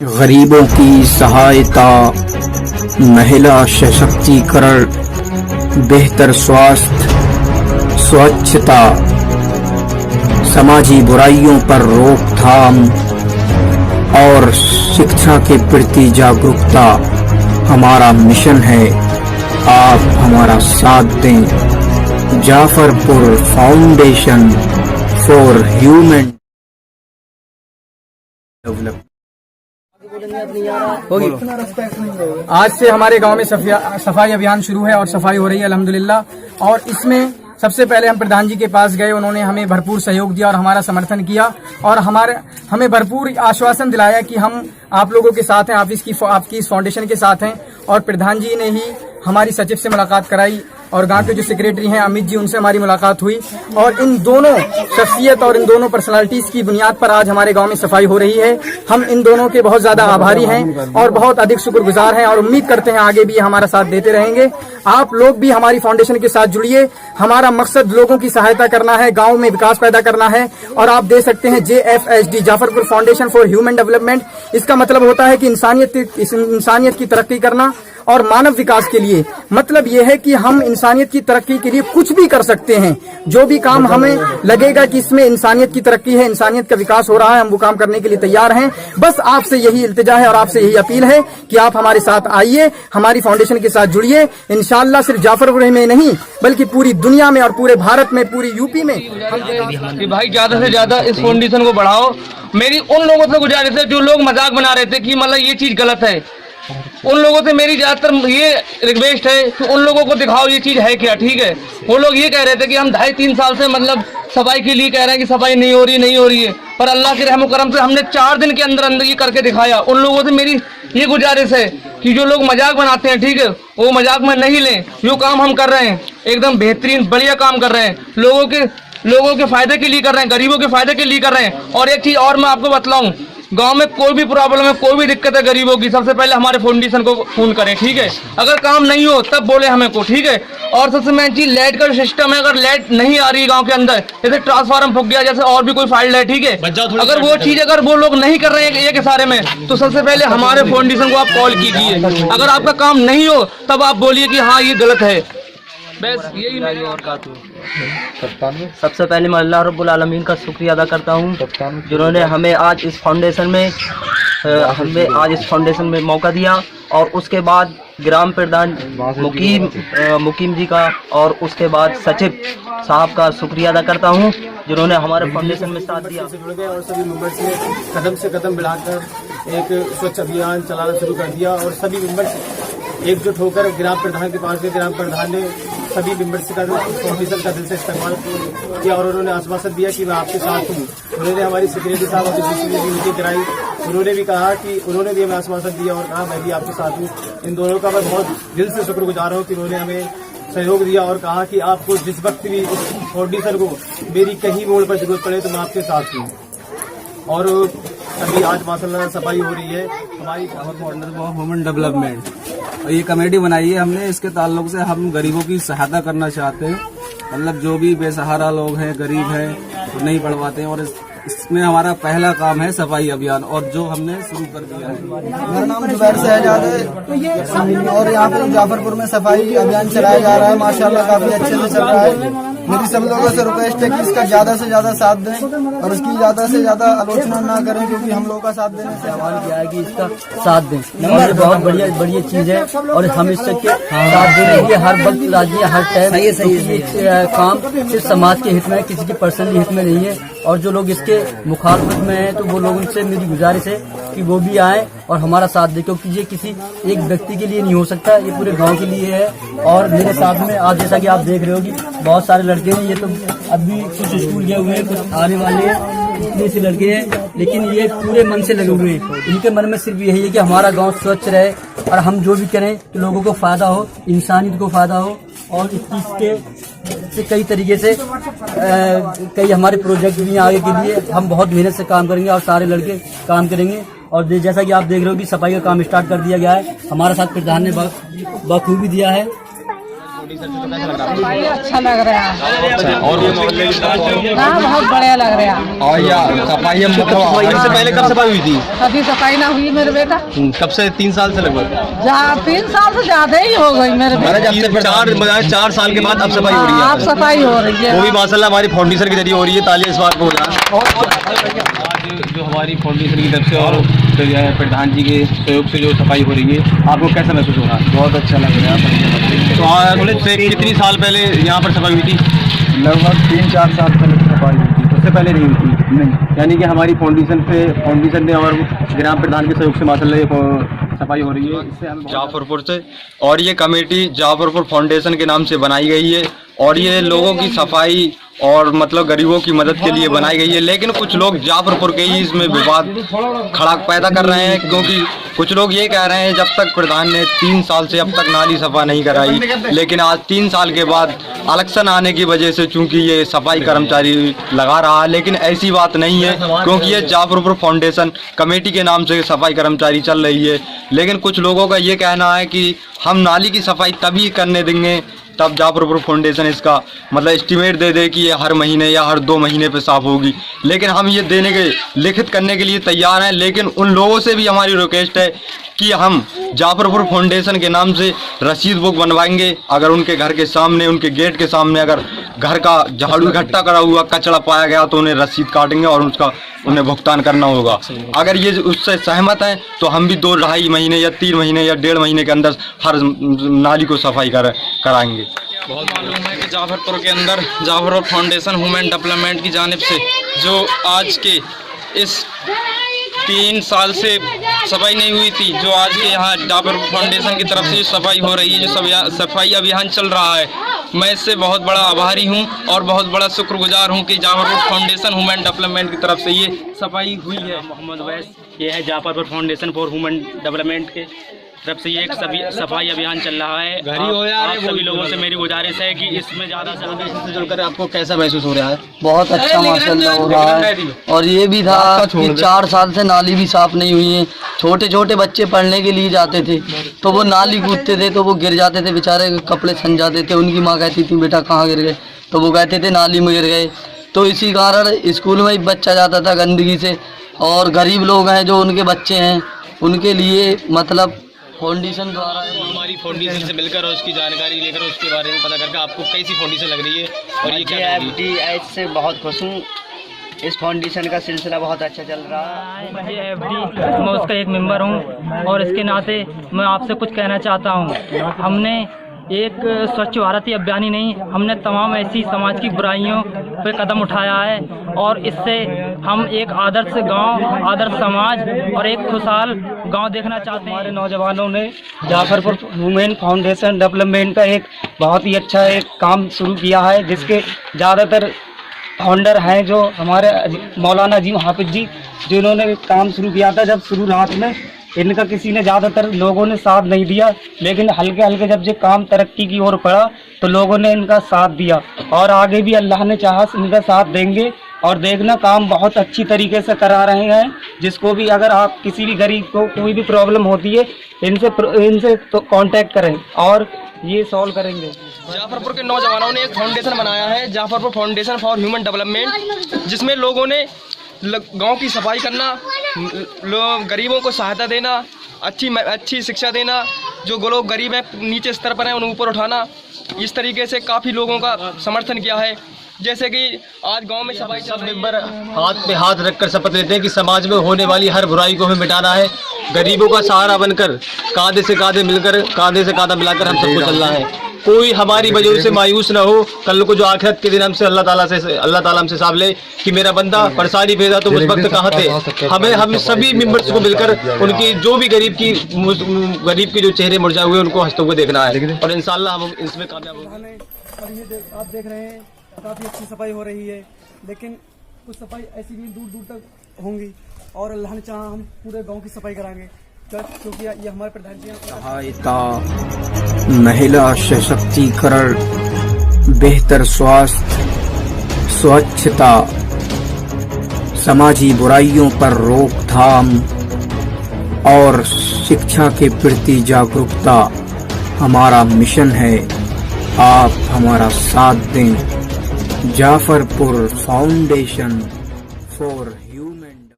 गरीबों की सहायता, महिला सशक्तिकरण, बेहतर स्वास्थ्य, स्वच्छता, समाजी बुराइयों पर रोकथाम और शिक्षा के प्रति जागरूकता हमारा मिशन है। आप हमारा साथ दें। Jafarpur foundation for human development. आज से हमारे गांव में सफाई अभियान शुरू है और सफाई हो रही है अल्हम्दुलिल्लाह। और इसमें सबसे पहले हम प्रधान जी के पास गए, उन्होंने हमें भरपूर सहयोग दिया और हमारा समर्थन किया और हमें भरपूर आश्वासन दिलाया कि हम आप लोगों के साथ हैं, आपकी इस फाउंडेशन के साथ हैं। और प्रधान जी ने ही हमारी सचिव से मुलाकात कराई और गांव के जो सेक्रेटरी हैं अमित जी, उनसे हमारी मुलाकात हुई और इन दोनों शख्सियत और इन दोनों पर्सनालिटीज की बुनियाद पर आज हमारे गांव में सफाई हो रही है। हम इन दोनों के बहुत ज्यादा आभारी हैं और बहुत अधिक शुक्रगुजार हैं और उम्मीद करते हैं आगे भी हमारा साथ देते रहेंगे। आप लोग भी हमारी फाउंडेशन के साथ जुड़िए। हमारा मकसद लोगों की सहायता करना है, गाँव में विकास पैदा करना है। और आप दे सकते हैं JFHD, Jafarpur foundation for human development. इसका मतलब होता है कि इंसानियत की तरक्की करना और मानव विकास के लिए। मतलब यह है कि हम इंसानियत की तरक्की के लिए कुछ भी कर सकते हैं। जो भी काम हमें लगेगा कि इसमें इंसानियत की तरक्की है, इंसानियत का विकास हो रहा है, हम वो काम करने के लिए तैयार हैं। बस आपसे यही इल्तिजा है और आपसे यही अपील है कि आप हमारे साथ आइए, हमारी फाउंडेशन के साथ जुड़िए। इंशाअल्लाह सिर्फ जाफरपुर में नहीं बल्कि पूरी दुनिया में और पूरे भारत में, पूरी यूपी में कि भाई ज्यादा से ज्यादा इस फाउंडेशन को बढ़ाओ। मेरी उन लोगों से गुजारिश है जो लोग मजाक बना रहे थे कि मतलब ये चीज गलत है, उन लोगों से मेरी ज्यादातर ये रिक्वेस्ट है कि उन लोगों को दिखाओ ये चीज है क्या। ठीक है, वो लोग ये कह रहे थे कि हम 2.5-3 साल से मतलब सफाई के लिए कह रहे हैं कि सफाई नहीं हो रही है, पर अल्लाह के रहम करम से हमने 4 दिन के अंदर अंदर ये करके दिखाया। उन लोगों से मेरी ये गुजारिश है कि जो लोग मजाक बनाते हैं, ठीक है, वो मजाक में नहीं लें। जो काम हम कर रहे हैं एकदम बेहतरीन बढ़िया काम कर रहे हैं, लोगों के फायदे के लिए कर रहे हैं, गरीबों के फायदे के लिए कर रहे हैं। और एक चीज और मैं आपको बतलाऊं, गांव में कोई भी प्रॉब्लम है, कोई भी दिक्कत है गरीबों की, सबसे पहले हमारे फाउंडेशन को फोन करें। ठीक है, अगर काम नहीं हो तब बोले हमें को। ठीक है, और सबसे मेन चीज लाइट का जो सिस्टम है, अगर लाइट नहीं आ रही गांव के अंदर, जैसे ट्रांसफार्मर फूक गया, जैसे और भी कोई फाल्ट है, ठीक है, अगर वो चीज अगर वो लोग नहीं कर रहे हैं एक इशारे में, तो सबसे पहले हमारे फाउंडेशन को आप कॉल कीजिए। अगर आपका काम नहीं हो तब आप बोलिए कि हाँ ये गलत है। बस यही नहीं और का। सबसे पहले मैं अल्लाह रब्बुल आलमीन का शुक्रिया अदा करता हूँ जिन्होंने हमें आज इस फाउंडेशन में मौका दिया। और उसके बाद ग्राम प्रधान मुकीम जी का और उसके बाद सचिव साहब का शुक्रिया अदा करता हूँ जिन्होंने हमारे फाउंडेशन में साथ दिया। और सभी मेंबर्स ने कदम से कदम मिलाकर एक स्वच्छ अभियान चलाना शुरू कर दिया और सभी मेंबर्स एकजुट होकर ग्राम प्रधान के पास गए। ग्राम प्रधान ने सभी मेंबर्स का फाउंडेशन का दिल से इस्तेमाल किया और उन्होंने आश्वासन दिया कि मैं आपके साथ हूँ। उन्होंने हमारी सेक्रेटरी साहब और मीटिंग कराई, उन्होंने भी कहा कि उन्होंने भी हमें आश्वासन दिया और कहा मैं भी आपके साथ हूँ। इन दोनों का मैं बहुत दिल से शुक्रगुजार हूँ कि उन्होंने हमें सहयोग दिया और कहा कि आपको जिस वक्त भी इस फाउंडेशन को मेरी कहीं मोड़ पर जरूरत पड़े तो मैं आपके साथ हूँ। और अभी आज माशाल्लाह सफाई हो रही है हमारी फाउंडेशन ऑफ ह्यूमन डेवलपमेंट। ये कमेटी बनाई है हमने, इसके ताल्लुक से हम गरीबों की सहायता करना चाहते हैं। मतलब जो भी बेसहारा लोग हैं, गरीब हैं, तो नहीं पढ़ पाते हैं। और इसमें हमारा पहला काम है सफाई अभियान और जो हमने शुरू कर दिया है। मेरा नाम जुबैर शहजाद है और यहाँ पर जाफरपुर में सफाई अभियान चलाया जा रहा है। माशाल्लाह काफी अच्छे से चल रहा है। मेरी सब लोगों से रिक्वेस्ट है कि इसका ज्यादा से ज्यादा साथ दें और इसकी ज्यादा से ज्यादा आलोचना ना करें, क्योंकि हम लोगों का साथ देने से सवाल किया है कि इसका साथ दें। नंबर बहुत बढ़िया चीज है और हम इसके साथ देने के लिए हर वक्त राजी, हर टाइम काम सिर्फ समाज के हित में, किसी के पर्सनली हित में नहीं है। और जो लोग इसके मुखालफत में हैं तो वो लोगों से मेरी गुजारिश है कि वो भी आए और हमारा साथ दे, क्योंकि ये किसी एक व्यक्ति के लिए नहीं हो सकता, ये पूरे गांव के लिए है। और मेरे साथ में आज जैसा कि आप देख रहे हो कि बहुत सारे लड़के हैं, ये तो अभी कुछ स्कूल गए हुए हैं, कुछ आने वाले हैं, इतने से लड़के हैं, लेकिन ये पूरे मन से लगे हुए हैं। इनके मन में सिर्फ यही है कि हमारा गाँव स्वच्छ रहे और हम जो भी करें तो लोगों को फायदा हो, इंसानियत को फायदा हो। और इस चीज के कई तरीके से कई हमारे प्रोजेक्ट भी आगे के लिए हम बहुत मेहनत से काम करेंगे और सारे लड़के काम करेंगे। और जैसा कि आप देख रहे हो कि सफाई का काम स्टार्ट कर दिया गया है, हमारा साथ प्रधान ने बखूबी दिया है। सफाई अच्छा लग रहा है। और ये मोहल्ले की हाँ, बहुत बढ़िया लग रहा है। और या सफाई इससे पहले कब सफाई हुई थी? अभी सफाई ना हुई मेरे बेटा। कब से? 3 साल से लगभग। 3 साल से ज्यादा ही हो गई मेरे बेटा। जब से 4 साल के बाद अब सफाई हो रही है। अब सफाई हो रही है। वो भी माशाल्लाह हमारी फाउंडेशन के जरिए हो रही है। तालियां इस बात को आज जो हमारी फाउंडेशन की तरफ से और प्रधान जी के सहयोग से जो सफाई हो रही है, आपको कैसा महसूस हो रहा है? बहुत अच्छा लग रहा है। तो आज से कितनी साल पहले यहाँ पर सफाई हुई थी? लगभग 3-4 साल पहले सफाई हुई थी। उससे पहले नहीं हुई थी? नहीं। यानी कि हमारी फाउंडेशन ने और ग्राम प्रधान के सहयोग से माशाल्लाह सफाई हो रही है। इससे हम जाफरपुर से, और ये कमेटी जाफरपुर फाउंडेशन के नाम से बनाई गई है और ये लोगों की सफाई और मतलब गरीबों की मदद के लिए बनाई गई है। लेकिन कुछ लोग जाफरपुर के ही इसमें विवाद खड़ा पैदा कर रहे हैं, क्योंकि कुछ लोग ये कह रहे हैं जब तक प्रधान ने 3 साल से अब तक नाली सफा नहीं कराई, लेकिन आज 3 साल के बाद इलेक्शन आने की वजह से चूंकि ये सफाई कर्मचारी लगा रहा है, लेकिन ऐसी बात नहीं है, क्योंकि ये जाफरपुर फाउंडेशन कमेटी के नाम से सफाई कर्मचारी चल रही है। लेकिन कुछ लोगों का ये कहना है कि हम नाली की सफाई तभी करने देंगे तब जाफरपुर फाउंडेशन इसका मतलब एस्टीमेट दे दे कि ये हर महीने या हर 2 महीने पे साफ होगी। लेकिन हम ये देने के लिखित करने के लिए तैयार हैं, लेकिन उन लोगों से भी हमारी रिक्वेस्ट है कि हम जाफरपुर फाउंडेशन के नाम से रसीद बुक बनवाएंगे। अगर उनके घर के सामने, उनके गेट के सामने अगर घर का झाड़ू इकट्ठा करा हुआ कचरा पाया गया तो उन्हें रसीद काटेंगे और उसका उन्हें भुगतान करना होगा। अगर ये उससे सहमत हैं तो हम भी 2-2.5 महीने या 3 महीने या 1.5 महीने के अंदर हर नाली को सफाई कराएंगे। बहुत मालूम है कि जाफरपुर के अंदर जाफरपुर फाउंडेशन वुमेन डेवलपमेंट की जानिब से जो आज के इस 3 साल से सफाई नहीं हुई थी, जो आज के यहाँ जाफरपुर फाउंडेशन की तरफ से सफाई हो रही है, जो सफाई अभियान चल रहा है, मैं इससे बहुत बड़ा आभारी हूँ और बहुत बड़ा शुक्रगुजार हूँ कि जाफरपुर फाउंडेशन वुमेन डेवलपमेंट की तरफ से ये सफाई हुई है। मोहम्मद वैस, ये है Jafarpur foundation for women development के तरफ से ये एक सफाई अभियान चल रहा है। आप सभी लोगों से मेरी गुजारिश है कि इसमें ज़्यादा से ज़्यादा इससे जुड़कर आपको कैसा महसूस हो रहा है? बहुत अच्छा माशाल्लाह हो रहा है। और ये भी था कि 4 साल से नाली भी साफ नहीं हुई है। छोटे छोटे बच्चे पढ़ने के लिए जाते थे तो वो नाली कूदते थे तो वो गिर जाते थे, बेचारे कपड़े सन जाते थे। उनकी माँ कहती थी बेटा कहाँ गिर गए, तो वो कहते थे नाली में गिर गए। तो इसी कारण स्कूल में ही बच्चा जाता था गंदगी से। और गरीब लोग हैं जो उनके बच्चे हैं, उनके लिए मतलब फाउंडेशन द्वारा हमारी फाउंडेशन से मिलकर और उसकी जानकारी लेकर उसके बारे में पता करके आपको कैसी फाउंडेशन लग रही है और ये क्या FDH से बहुत खुश हूँ। इस फाउंडेशन का सिलसिला बहुत अच्छा चल रहा है। मैं उसका एक मेंबर हूँ और इसके नाते मैं आपसे कुछ कहना चाहता हूँ। हमने एक स्वच्छ भारत ही अभियान ही नहीं, हमने तमाम ऐसी समाज की बुराइयों पे कदम उठाया है और इससे हम एक आदर्श गांव, आदर्श समाज और एक खुशहाल गांव देखना चाहते हैं। हमारे नौजवानों ने जाफरपुर वुमेन फाउंडेशन डेवलपमेंट का एक बहुत ही अच्छा एक काम शुरू किया है, जिसके ज़्यादातर फाउंडर हैं जो हमारे मौलाना अजीम हाफिज जी, जिन्होंने काम शुरू किया था। जब शुरुआत में इनका किसी ने ज़्यादातर लोगों ने साथ नहीं दिया, लेकिन हल्के हल्के जब ये काम तरक्की की ओर बढ़ा तो लोगों ने इनका साथ दिया और आगे भी अल्लाह ने चाहा इनका साथ देंगे। और देखना काम बहुत अच्छी तरीके से करा रहे हैं। जिसको भी अगर आप किसी भी गरीब को कोई भी प्रॉब्लम होती है इनसे तो कांटेक्ट करें और ये सॉल्व करेंगे। जाफरपुर के नौजवानों ने एक फाउंडेशन बनाया है, Jafarpur foundation for human development, जिसमें लोगों ने गांव की सफाई करना, गरीबों को सहायता देना, अच्छी शिक्षा देना, जो लोग गरीब हैं नीचे स्तर पर हैं उन्हें ऊपर उठाना, इस तरीके से काफ़ी लोगों का समर्थन किया है। जैसे कि आज गांव में सफाई सब मेंबर हाथ पे हाथ रखकर शपथ लेते हैं कि समाज में होने वाली हर बुराई को हमें मिटाना है। गरीबों का सहारा बनकर कांधे से कांधे मिलकर, कांधे से कांधा मिलाकर हम सबको चलना है। कोई हमारी वजह से मायूस ना हो। कल को जो आखिरत के दिन हमसे अल्लाह ताला हमसे साफ ले कि मेरा बंदा परेशानी भेजा तो उस वक्त कहाँ थे। हम सभी मेंबर्स को मिलकर उनकी जो भी गरीब के जो चेहरे मुरझाए हुए उनको हंसते हुए देखना है और इंशाअल्लाह हम इसमें कामयाब होंगे। आप देख रहे हैं काफ़ी अच्छी सफाई हो रही है, लेकिन कुछ सफाई ऐसी भी दूर दूर तक होंगी और अल्लाह ने चाहा हम पूरे गांव की सफाई कराएंगे, क्योंकि ये हमारे प्रधान जी सहायता, महिला सशक्तिकरण, बेहतर स्वास्थ्य, स्वच्छता, समाजी बुराइयों पर रोकथाम और शिक्षा के प्रति जागरूकता हमारा मिशन है। आप हमारा साथ दें। Jafarpur foundation for